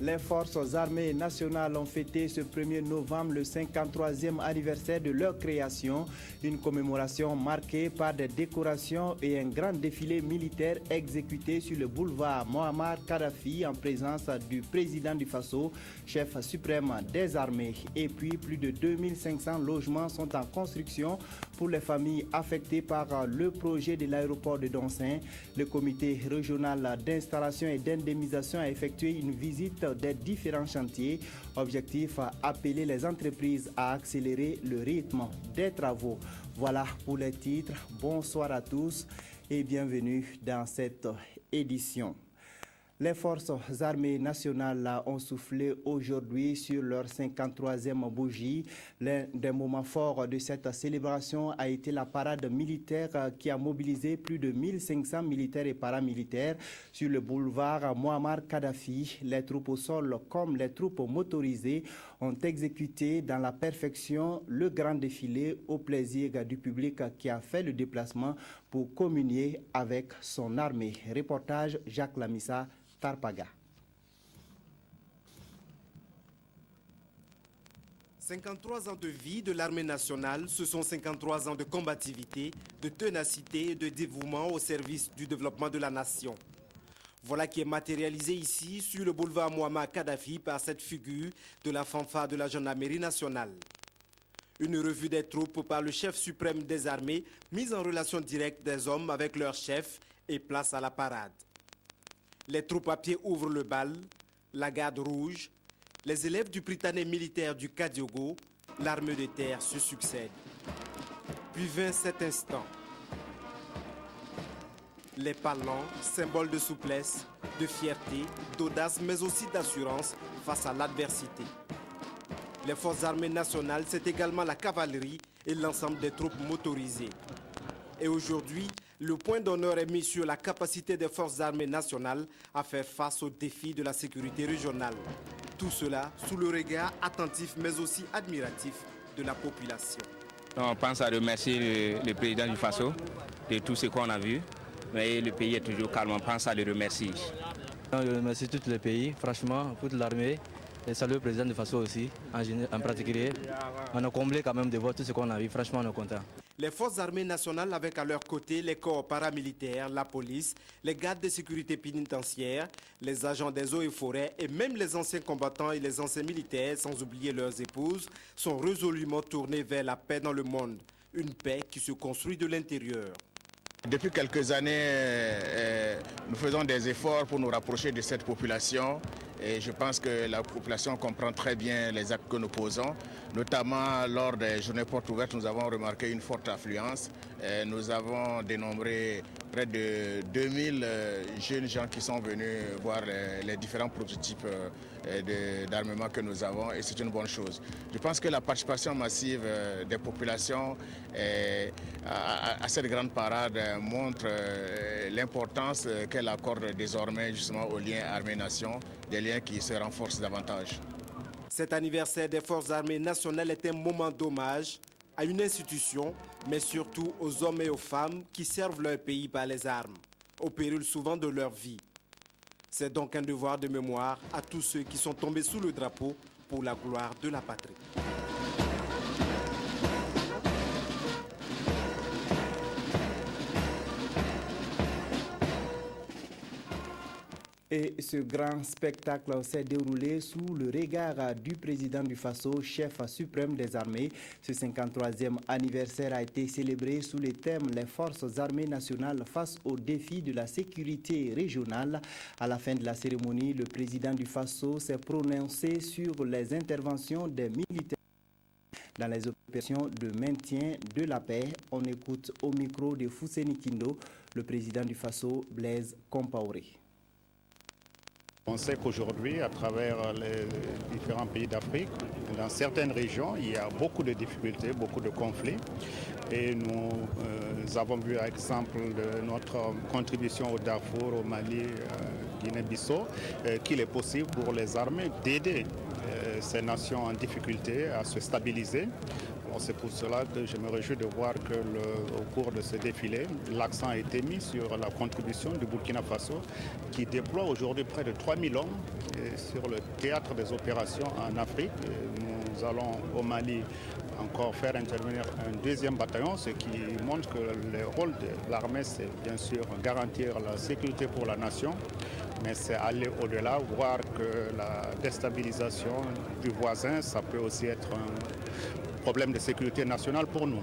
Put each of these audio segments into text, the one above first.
Les forces armées nationales ont fêté ce 1er novembre le 53e anniversaire de leur création, une commémoration marquée par des décorations et un grand défilé militaire exécuté sur le boulevard Mohamed Kadhafi en présence du président du Faso, chef suprême des armées. Et puis plus de 2500 logements sont en construction pour les familles affectées par le projet de l'aéroport de Doncin. Le comité régional d'installation et d'indemnisation a effectué une visite des différents chantiers. Objectif, appeler les entreprises à accélérer le rythme des travaux. Voilà pour les titres. Bonsoir à tous et bienvenue dans cette édition. Les forces armées nationales ont soufflé aujourd'hui sur leur 53e bougie. L'un des moments forts de cette célébration a été la parade militaire qui a mobilisé plus de 1500 militaires et paramilitaires sur le boulevard Mohamed Kadhafi. Les troupes au sol comme les troupes motorisées ont exécuté dans la perfection le grand défilé au plaisir du public qui a fait le déplacement pour communier avec son armée. Reportage Jacques Lamissa, Tarpaga. 53 ans de vie de l'armée nationale, ce sont 53 ans de combativité, de ténacité et de dévouement au service du développement de la nation. Voilà qui est matérialisé ici sur le boulevard Mohamed Kadhafi par cette figure de la fanfare de la gendarmerie nationale. Une revue des troupes par le chef suprême des armées, mise en relation directe des hommes avec leur chef et place à la parade. Les troupes à pied ouvrent le bal, la garde rouge, les élèves du Prytanée militaire du Kadiogo, l'armée de terre se succèdent. Puis vint cet instant. Les palans, symboles de souplesse, de fierté, d'audace, mais aussi d'assurance face à l'adversité. Les forces armées nationales, c'est également la cavalerie et l'ensemble des troupes motorisées. Et aujourd'hui, le point d'honneur est mis sur la capacité des forces armées nationales à faire face aux défis de la sécurité régionale. Tout cela sous le regard attentif mais aussi admiratif de la population. On pense à remercier le président du Faso de tout ce qu'on a vu. Mais le pays est toujours calme, on pense à le remercier. Je remercie tout le pays, franchement, toute l'armée. Et salut le président du Faso aussi, en particulier. On a comblé quand même de voir tout ce qu'on a vu, franchement on est content. Les forces armées nationales avec à leur côté les corps paramilitaires, la police, les gardes de sécurité pénitentiaire, les agents des eaux et forêts et même les anciens combattants et les anciens militaires, sans oublier leurs épouses, sont résolument tournés vers la paix dans le monde. Une paix qui se construit de l'intérieur. Depuis quelques années, nous faisons des efforts pour nous rapprocher de cette population et je pense que la population comprend très bien les actes que nous posons. Notamment lors des journées portes ouvertes, nous avons remarqué une forte affluence. Nous avons dénombré près de 2000 jeunes gens qui sont venus voir les différents prototypes d'armement que nous avons et c'est une bonne chose. Je pense que la participation massive des populations à cette grande parade montre l'importance qu'elle accorde désormais justement aux liens armée-nation, des liens qui se renforcent davantage. Cet anniversaire des forces armées nationales est un moment d'hommage à une institution, mais surtout aux hommes et aux femmes qui servent leur pays par les armes, au péril souvent de leur vie. C'est donc un devoir de mémoire à tous ceux qui sont tombés sous le drapeau pour la gloire de la patrie. Et ce grand spectacle s'est déroulé sous le regard du président du Faso, chef suprême des armées. Ce 53e anniversaire a été célébré sous le thème « Les forces armées nationales face aux défis de la sécurité régionale ». À la fin de la cérémonie, le président du Faso s'est prononcé sur les interventions des militaires dans les opérations de maintien de la paix. On écoute au micro de Fousseni Kindo, le président du Faso, Blaise Compaoré. On sait qu'aujourd'hui, à travers les différents pays d'Afrique, dans certaines régions, il y a beaucoup de difficultés, beaucoup de conflits. Et nous avons vu l'exemple de notre contribution au Darfour, au Mali, Guinée-Bissau, qu'il est possible pour les armées d'aider ces nations en difficulté à se stabiliser. Alors c'est pour cela que je me réjouis de voir qu'au cours de ce défilé, l'accent a été mis sur la contribution du Burkina Faso qui déploie aujourd'hui près de 3000 hommes sur le théâtre des opérations en Afrique. Nous allons au Mali encore faire intervenir un deuxième bataillon, ce qui montre que le rôle de l'armée, c'est bien sûr garantir la sécurité pour la nation, mais c'est aller au-delà, voir que la déstabilisation du voisin, ça peut aussi être un problème de sécurité nationale pour nous.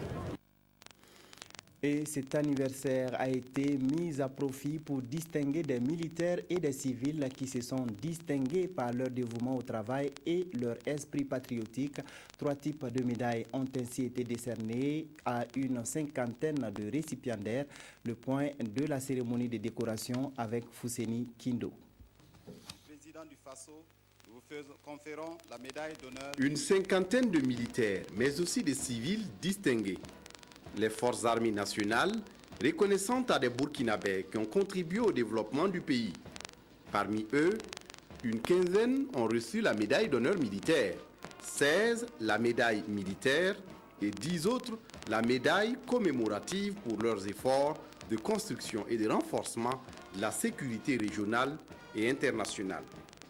Et cet anniversaire a été mis à profit pour distinguer des militaires et des civils qui se sont distingués par leur dévouement au travail et leur esprit patriotique. 3 types de médailles ont ainsi été décernés à une cinquantaine de récipiendaires. Le point de la cérémonie de décoration avec Fousseni Kindo. Président du Faso, nous vous conférons la médaille d'honneur. Une cinquantaine de militaires, mais aussi de civils distingués. Les forces armées nationales, reconnaissantes à des Burkinabés qui ont contribué au développement du pays. Parmi eux, une quinzaine ont reçu la médaille d'honneur militaire, 16 la médaille militaire et 10 autres la médaille commémorative pour leurs efforts de construction et de renforcement de la sécurité régionale et internationale.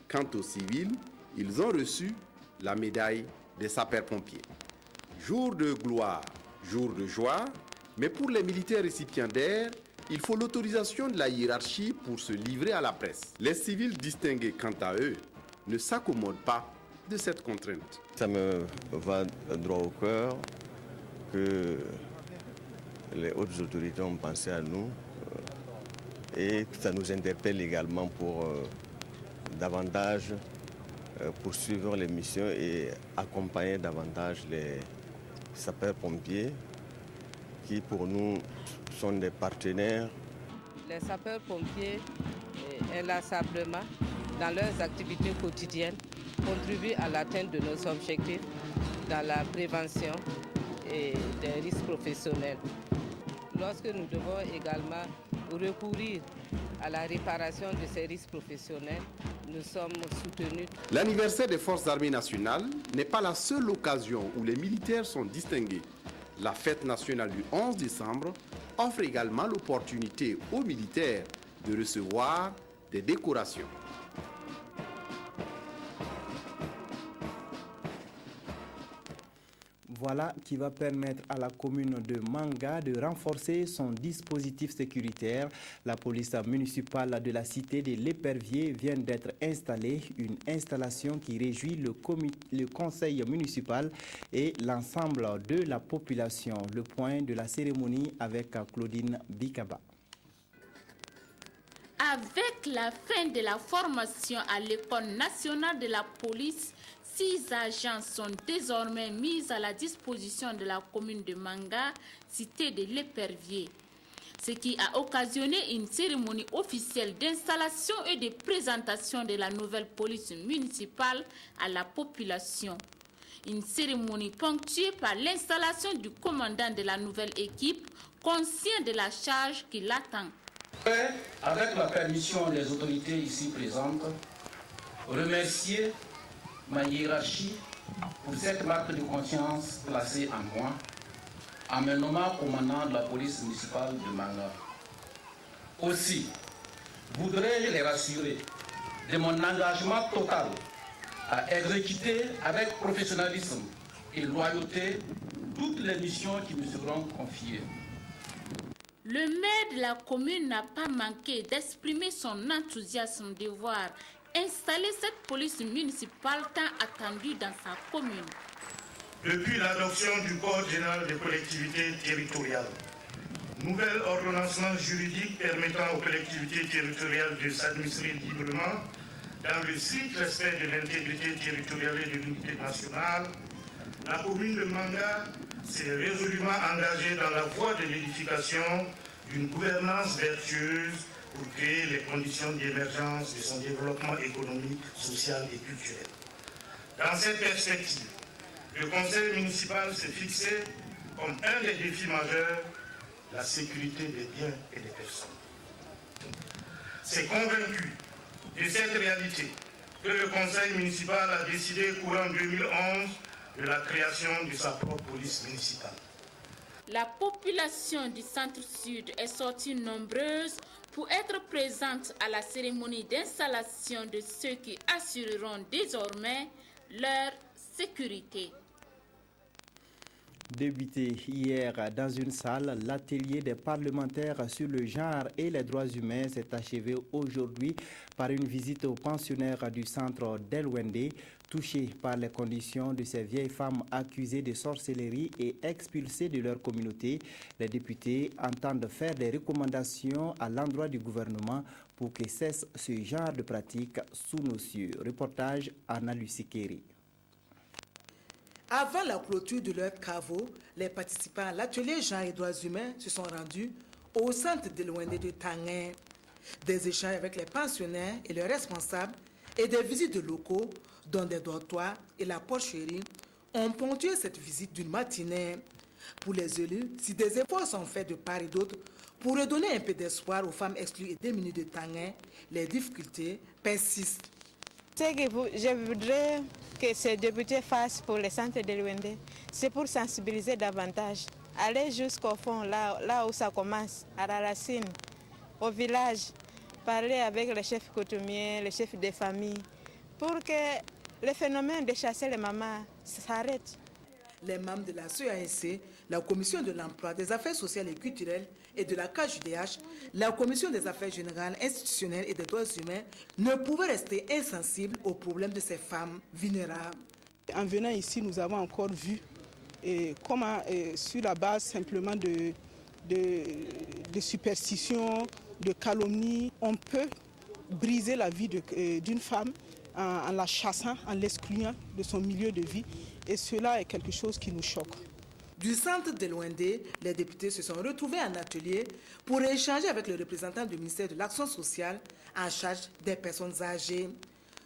Quant aux civils, ils ont reçu la médaille des sapeurs-pompiers. Jour de gloire, jour de joie, mais pour les militaires récipiendaires, il faut l'autorisation de la hiérarchie pour se livrer à la presse. Les civils distingués, quant à eux, ne s'accommodent pas de cette contrainte. Ça me va droit au cœur que les hautes autorités ont pensé à nous et ça nous interpelle également pour davantage poursuivre les missions et accompagner davantage les sapeurs-pompiers qui pour nous sont des partenaires. Les sapeurs-pompiers, inlassablement, dans leurs activités quotidiennes, contribuent à l'atteinte de nos objectifs dans la prévention et des risques professionnels. Lorsque nous devons également recourir à la réparation de ces risques professionnels, nous sommes soutenus. L'anniversaire des forces armées nationales n'est pas la seule occasion où les militaires sont distingués. La fête nationale du 11 décembre offre également l'opportunité aux militaires de recevoir des décorations. Voilà qui va permettre à la commune de Manga de renforcer son dispositif sécuritaire. La police municipale de la cité de l'Épervier vient d'être installée, une installation qui réjouit le conseil municipal et l'ensemble de la population. Le point de la cérémonie avec Claudine Bikaba. Avec la fin de la formation à l'École nationale de la police, 6 agents sont désormais mis à la disposition de la commune de Manga, cité de l'Épervier, ce qui a occasionné une cérémonie officielle d'installation et de présentation de la nouvelle police municipale à la population. Une cérémonie ponctuée par l'installation du commandant de la nouvelle équipe, conscient de la charge qui l'attend. Avec la permission des autorités ici présentes, remercier ma hiérarchie pour cette marque de confiance placée en moi, en me nommant commandant de la police municipale de Manga. Aussi, voudrais-je les rassurer de mon engagement total à exécuter avec professionnalisme et loyauté toutes les missions qui me seront confiées. Le maire de la commune n'a pas manqué d'exprimer son enthousiasme de voir installer cette police municipale tant attendue dans sa commune. Depuis l'adoption du Code général des collectivités territoriales, nouvel ordonnancement juridique permettant aux collectivités territoriales de s'administrer librement dans le strict respect de l'intégrité territoriale et de l'unité nationale, la commune de Manga s'est résolument engagée dans la voie de l'édification d'une gouvernance vertueuse pour créer les conditions d'émergence de son développement économique, social et culturel. Dans cette perspective, le conseil municipal s'est fixé comme un des défis majeurs la sécurité des biens et des personnes. C'est convaincu de cette réalité que le conseil municipal a décidé courant 2011 de la création de sa propre police municipale. La population du centre-sud est sortie nombreuse pour être présente à la cérémonie d'installation de ceux qui assureront désormais leur sécurité. Débuté hier dans une salle, l'atelier des parlementaires sur le genre et les droits humains s'est achevé aujourd'hui par une visite aux pensionnaires du centre d'El-Wendé, touchés par les conditions de ces vieilles femmes accusées de sorcellerie et expulsées de leur communauté. Les députés entendent faire des recommandations à l'endroit du gouvernement pour que cesse ce genre de pratiques sous nos cieux. Reportage Anna Lusikeri. Avant la clôture de leurs travaux, les participants à l'atelier genre et droits humains se sont rendus au centre d'El-Wendé de Tanguin. Des échanges avec les pensionnaires et leurs responsables et des visites de locaux, dont des dortoirs et la porcherie, ont ponctué cette visite d'une matinée. Pour les élus, si des efforts sont faits de part et d'autre pour redonner un peu d'espoir aux femmes exclues et démunies de Tanguin, les difficultés persistent. Ce que je voudrais que ces députés fassent pour le centre d'El-Wendé, c'est pour sensibiliser davantage. Aller jusqu'au fond, là où ça commence, à la racine, au village, parler avec les chefs coutumiers, les chefs des familles, pour que le phénomène de chasser les mamans s'arrête. Les membres de la CANC, la Commission de l'Emploi, des Affaires sociales et culturelles et de la KJDH, la Commission des Affaires générales, institutionnelles et des droits humains ne pouvaient rester insensibles aux problèmes de ces femmes vulnérables. En venant ici, nous avons encore vu comment, sur la base simplement de superstitions, de calomnies, on peut briser la vie d'une femme en la chassant, en l'excluant de son milieu de vie. Et cela est quelque chose qui nous choque. Du centre d'El-Wendé, les députés se sont retrouvés en atelier pour échanger avec le représentant du ministère de l'Action sociale en charge des personnes âgées.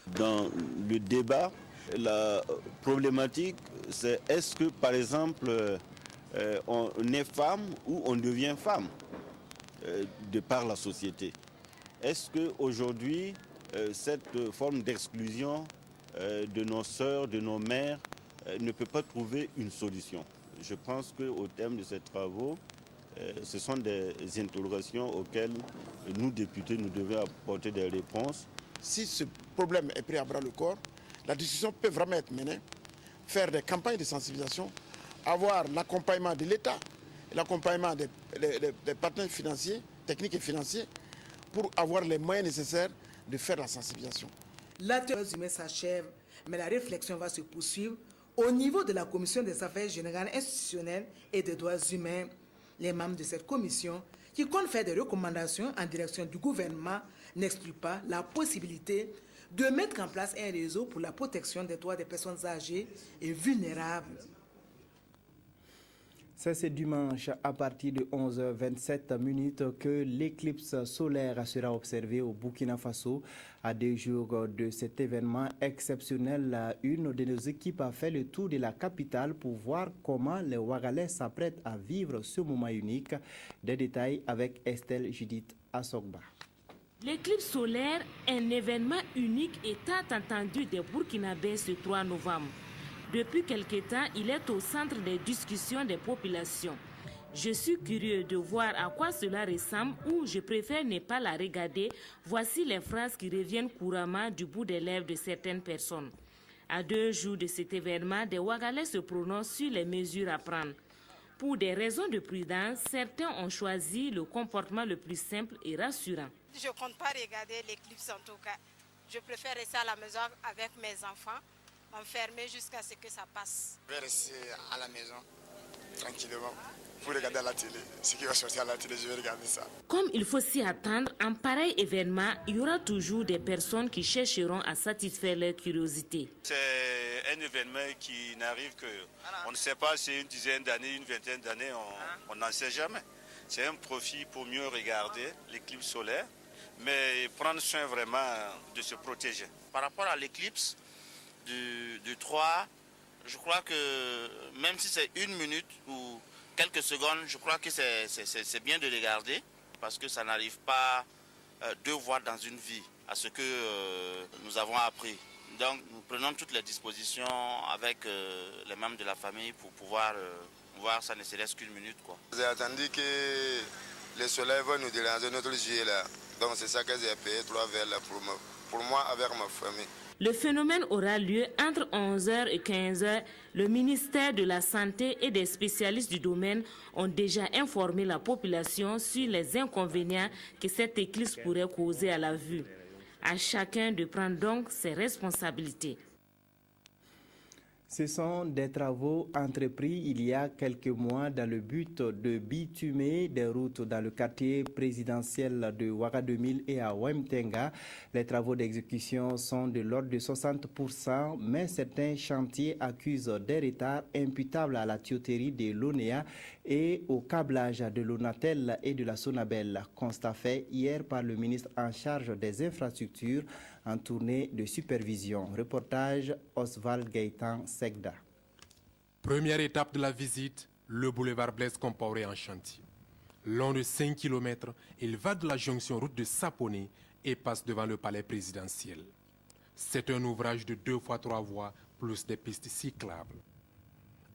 Dans le débat, la problématique, c'est est-ce que, par exemple, on est femme ou on devient femme de par la société. Est-ce qu'aujourd'hui, cette forme d'exclusion de nos sœurs, de nos mères, ne peut pas trouver une solution? Je pense qu'au terme de ces travaux, ce sont des interrogations auxquelles nous, députés, nous devons apporter des réponses. Si ce problème est pris à bras le corps, la discussion peut vraiment être menée, faire des campagnes de sensibilisation, avoir l'accompagnement de l'État, l'accompagnement des partenaires financiers, techniques et financiers, pour avoir les moyens nécessaires de faire la sensibilisation. L'atelier humain s'achève, mais la réflexion va se poursuivre au niveau de la Commission des Affaires générales institutionnelles et des droits humains. Les membres de cette commission, qui comptent faire des recommandations en direction du gouvernement, n'excluent pas la possibilité de mettre en place un réseau pour la protection des droits des personnes âgées et vulnérables. C'est ce dimanche à partir de 11h27 que l'éclipse solaire sera observée au Burkina Faso. À 2 jours de cet événement exceptionnel, une de nos équipes a fait le tour de la capitale pour voir comment les Ouagalais s'apprêtent à vivre ce moment unique. Des détails avec Estelle Judith Assogba. L'éclipse solaire est un événement unique et tant attendu des Burkinabés ce 3 novembre. Depuis quelque temps, il est au centre des discussions des populations. Je suis curieux de voir à quoi cela ressemble ou je préfère ne pas la regarder. Voici les phrases qui reviennent couramment du bout des lèvres de certaines personnes. À 2 jours de cet événement, des Ouagalais se prononcent sur les mesures à prendre. Pour des raisons de prudence, certains ont choisi le comportement le plus simple et rassurant. Je ne compte pas regarder l'éclipse en tout cas. Je préfère rester à la maison avec mes enfants, enfermé jusqu'à ce que ça passe. Je vais rester à la maison, tranquillement, pour regarder à la télé. Ce qui va sortir à la télé, je vais regarder ça. Comme il faut s'y attendre, en pareil événement, il y aura toujours des personnes qui chercheront à satisfaire leur curiosité. C'est un événement qui n'arrive que, on ne sait pas si c'est une dizaine d'années, une vingtaine d'années, on n'en sait jamais. C'est un profit pour mieux regarder l'éclipse solaire, mais prendre soin vraiment de se protéger. Par rapport à l'éclipse, du 3, je crois que même si c'est 1 minute ou quelques secondes, je crois que c'est bien de regarder parce que ça n'arrive pas 2 fois dans une vie, à ce que nous avons appris. Donc nous prenons toutes les dispositions avec les membres de la famille pour pouvoir voir ça ne serait-ce qu'une minute, quoi. J'ai attendu que le soleil va nous déranger notre gilet là. Donc c'est ça que j'ai payé 3 verres là pour moi avec ma famille. Le phénomène aura lieu entre 11h et 15h. Le ministère de la Santé et des spécialistes du domaine ont déjà informé la population sur les inconvénients que cette éclipse pourrait causer à la vue. À chacun de prendre donc ses responsabilités. Ce sont des travaux entrepris il y a quelques mois dans le but de bitumer des routes dans le quartier présidentiel de Ouaga 2000 et à Wemtenga. Les travaux d'exécution sont de l'ordre de 60%, mais certains chantiers accusent des retards imputables à la tuyauterie de l'ONEA et au câblage de l'ONATEL et de la Sonabel. Constat fait hier par le ministre en charge des infrastructures en tournée de supervision. Reportage Oswald Gaëtan Segda. Première étape de la visite, le boulevard Blaise Compaoré en chantier. Long de 5 km, il va de la jonction route de Saponé et passe devant le palais présidentiel. C'est un ouvrage de 2 fois 3 voies plus des pistes cyclables.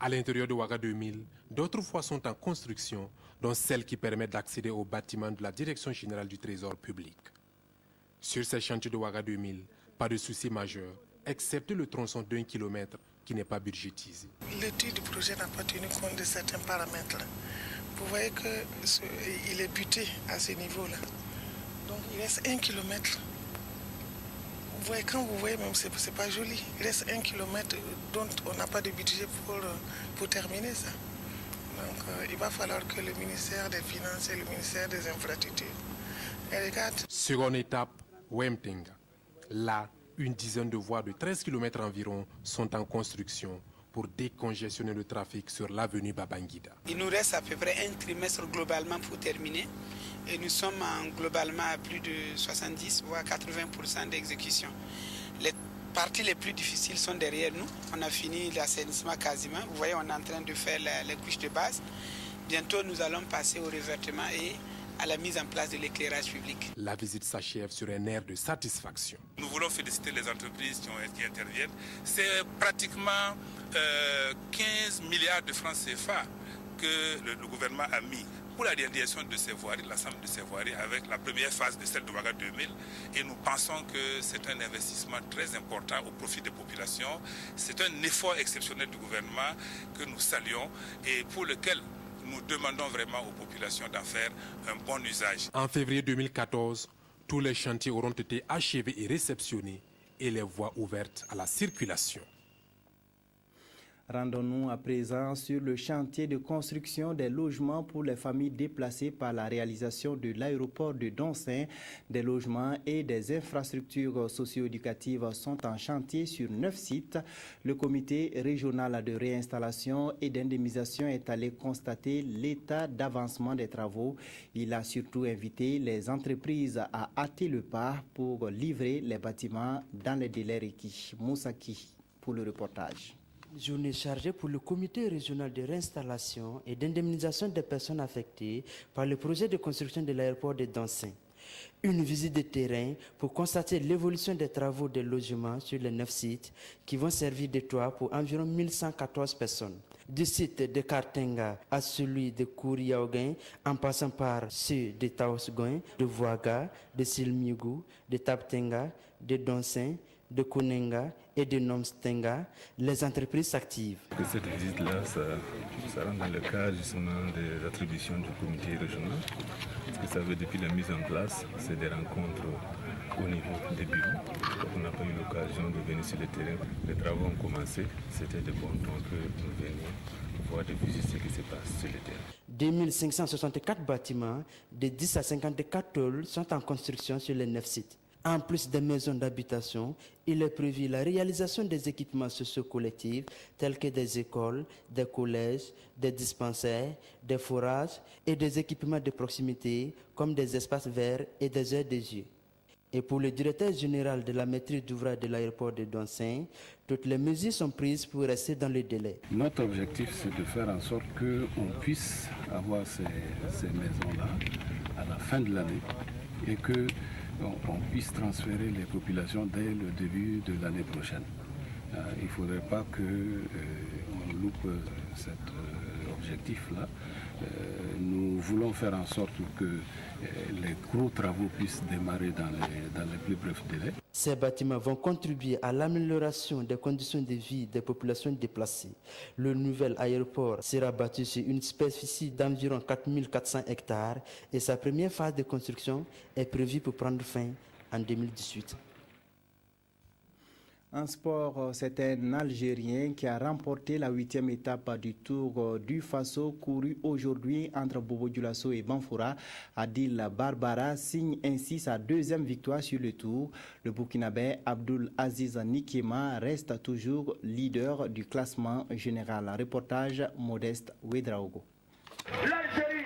À l'intérieur de Ouaga 2000, d'autres voies sont en construction, dont celle qui permet d'accéder au bâtiment de la Direction générale du Trésor public. Sur ces chantiers de Ouaga 2000, pas de souci majeur, excepté le tronçon d'1 km qui n'est pas budgétisé. L'étude du projet n'a pas tenu compte de certains paramètres. Vous voyez qu'il est buté à ce niveau-là. Donc il reste 1 km. Vous voyez, quand vous voyez même, c'est pas joli. Il reste 1 km dont on n'a pas de budget pour terminer ça. Donc il va falloir que le ministère des Finances et le ministère des Infrastructures regardent. Seconde étape, Wemtenga. Là, une dizaine de voies de 13 km environ sont en construction pour décongestionner le trafic sur l'avenue Babangida. Il nous reste à peu près un trimestre globalement pour terminer et nous sommes globalement à plus de 70 voire 80% d'exécution. Les parties les plus difficiles sont derrière nous. On a fini l'assainissement quasiment. Vous voyez, on est en train de faire les couches de base. Bientôt, nous allons passer au revêtement et à la mise en place de l'éclairage public. La visite s'achève sur un air de satisfaction. Nous voulons féliciter les entreprises qui interviennent. C'est pratiquement 15 milliards de francs CFA que le gouvernement a mis pour la réalisation de ces voiries, l'ensemble de ces voiries, avec la première phase de celle de Ouaga 2000. Et nous pensons que c'est un investissement très important au profit des populations. C'est un effort exceptionnel du gouvernement que nous saluons et pour lequel nous demandons vraiment aux populations d'en faire un bon usage. En février 2014, tous les chantiers auront été achevés et réceptionnés et les voies ouvertes à la circulation. Rendons-nous à présent sur le chantier de construction des logements pour les familles déplacées par la réalisation de l'aéroport de Donsin. Des logements et des infrastructures socio-éducatives sont en chantier sur 9 sites. Le comité régional de réinstallation et d'indemnisation est allé constater l'état d'avancement des travaux. Il a surtout invité les entreprises à hâter le pas pour livrer les bâtiments dans les délais requis. Moussaki pour le reportage. Journée chargée pour le comité régional de réinstallation et d'indemnisation des personnes affectées par le projet de construction de l'aéroport de Donsin. Une visite de terrain pour constater l'évolution des travaux de logement sur les 9 sites qui vont servir de toit pour environ 1114 personnes. Du site de Kartenga à celui de Kouriaoguin, en passant par ceux de Taosgoin, de Voaga, de Silmigou, de Taptenga, de Donsin, de Konenga et de Nomstenga, les entreprises s'activent. Cette visite-là, ça rentre dans le cadre justement des attributions du comité régional. Ce que ça veut depuis la mise en place, c'est des rencontres au niveau des bureaux. Donc on n'a pas eu l'occasion de venir sur le terrain. Les travaux ont commencé, c'était de bon temps que nous venions voir de visiter ce qui se passe sur le terrain. 2564 bâtiments de 10 à 54 tôles sont en construction sur les 9 sites. En plus des maisons d'habitation, il est prévu la réalisation des équipements socio-collectifs tels que des écoles, des collèges, des dispensaires, des forages et des équipements de proximité comme des espaces verts et des aires de jeux. Et pour le directeur général de la maîtrise d'ouvrage de l'aéroport de Donsin, toutes les mesures sont prises pour rester dans le délai. Notre objectif, c'est de faire en sorte qu'on puisse avoir ces maisons-là à la fin de l'année et que on puisse transférer les populations dès le début de l'année prochaine. Il ne faudrait pas qu'on loupe cet objectif-là. Nous voulons faire en sorte que les gros travaux puissent démarrer dans les plus brefs délais. Ces bâtiments vont contribuer à l'amélioration des conditions de vie des populations déplacées. Le nouvel aéroport sera bâti sur une superficie d'environ 4400 hectares et sa première phase de construction est prévue pour prendre fin en 2018. En sport, c'est un Algérien qui a remporté la 8e étape du Tour du Faso couru aujourd'hui entre Bobo Dioulasso et Banfoura. Adil Barbara signe ainsi sa 2e victoire sur le Tour. Le Burkinabé Abdul Aziz Nikema reste toujours leader du classement général. Reportage Modeste Ouedraogo.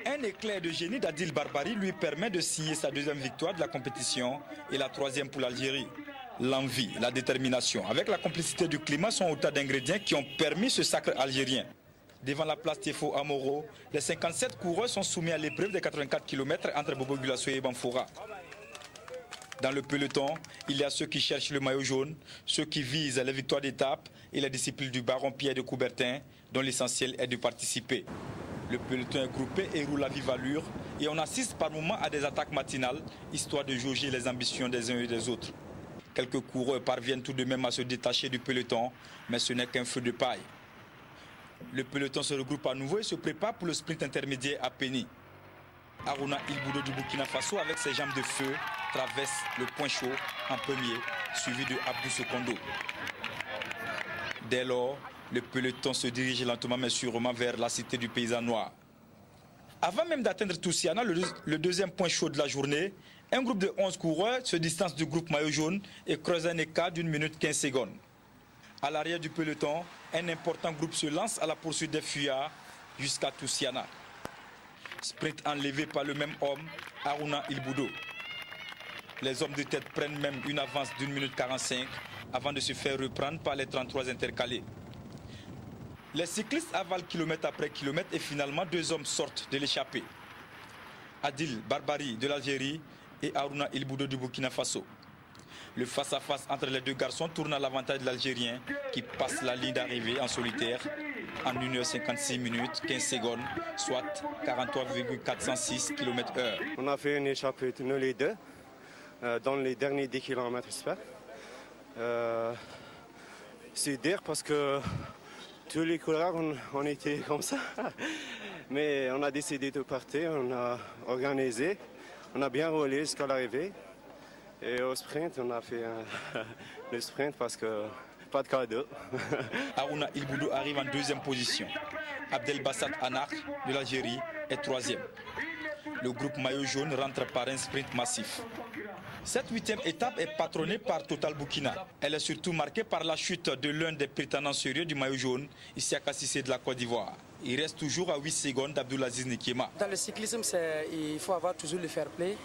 Un éclair de génie d'Adil Barbari lui permet de signer sa 2e victoire de la compétition et la 3e pour l'Algérie. L'envie, la détermination, avec la complicité du climat sont autant d'ingrédients qui ont permis ce sacre algérien. Devant la place Tefo Amoro, les 57 coureurs sont soumis à l'épreuve des 84 km entre Bobo Dioulasso et Banfoura. Dans le peloton, il y a ceux qui cherchent le maillot jaune, ceux qui visent les victoires d'étape et les disciples du baron Pierre de Coubertin, dont l'essentiel est de participer. Le peloton est groupé et roule à vive allure et on assiste par moments à des attaques matinales, histoire de jauger les ambitions des uns et des autres. Quelques coureurs parviennent tout de même à se détacher du peloton, mais ce n'est qu'un feu de paille. Le peloton se regroupe à nouveau et se prépare pour le sprint intermédiaire à Péni. Harouna Ilboudo du Burkina Faso, avec ses jambes de feu, traverse le point chaud en premier, suivi de Abdou Sekondo. Dès lors, le peloton se dirige lentement mais sûrement vers la cité du paysan noir. Avant même d'atteindre Toussiana, le 2e point chaud de la journée, un groupe de 11 coureurs se distance du groupe maillot jaune et creuse un écart d'1 minute 15 secondes. À l'arrière du peloton, un important groupe se lance à la poursuite des fuyards jusqu'à Toussiana. Sprint enlevé par le même homme, Harouna Ilboudo. Les hommes de tête prennent même une avance d'1 minute 45 avant de se faire reprendre par les 33 intercalés. Les cyclistes avalent kilomètre après kilomètre et finalement 2 hommes sortent de l'échappée. Adil Barbari de l'Algérie et Harouna Ilboudo du Burkina Faso. Le face-à-face entre les 2 garçons tourne à l'avantage de l'Algérien qui passe la ligne d'arrivée en solitaire en 1h56 minutes 15 secondes, soit 43,406 km/h. On a fait une échappée tous les deux dans les derniers 10 km, j'espère. C'est dur parce que tous les coureurs on était comme ça. Mais on a décidé de partir, on a organisé. On a bien roulé jusqu'à l'arrivée et au sprint, on a fait le sprint parce que pas de cadeau. Harouna Ilboudo arrive en 2e position. Abdel Bassat Anar de l'Algérie est 3e. Le groupe maillot jaune rentre par un sprint massif. Cette 8e étape est patronnée par Total Burkina. Elle est surtout marquée par la chute de l'un des prétendants sérieux du maillot jaune, Isiaka Cissé de la Côte d'Ivoire. Il reste toujours à 8 secondes d'Abdoulaziz Nikema. Dans le cyclisme, il faut avoir toujours le fair play.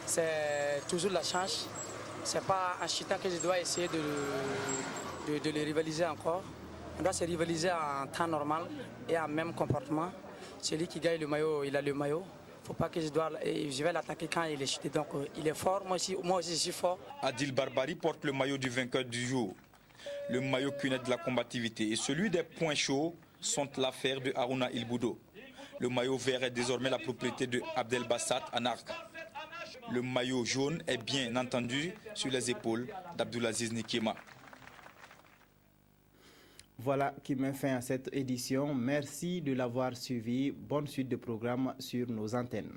C'est toujours la chance. Ce n'est pas en chutant que je dois essayer de les rivaliser encore. On doit se rivaliser en temps normal et en même comportement. Celui qui gagne le maillot, il a le maillot. Il ne faut pas que je vais l'attaquer quand il est chuté. Donc il est fort, moi aussi je suis fort. Adil Barbari porte le maillot du vainqueur du jour. Le maillot cunette de la combativité et celui des points chauds sont l'affaire de Harouna Ilboudo. Le maillot vert est désormais la propriété de Abdel Bassat Anark. Le maillot jaune est bien entendu sur les épaules d'Abdoulaziz Nikema. Voilà qui met fin à cette édition. Merci de l'avoir suivi. Bonne suite de programme sur nos antennes.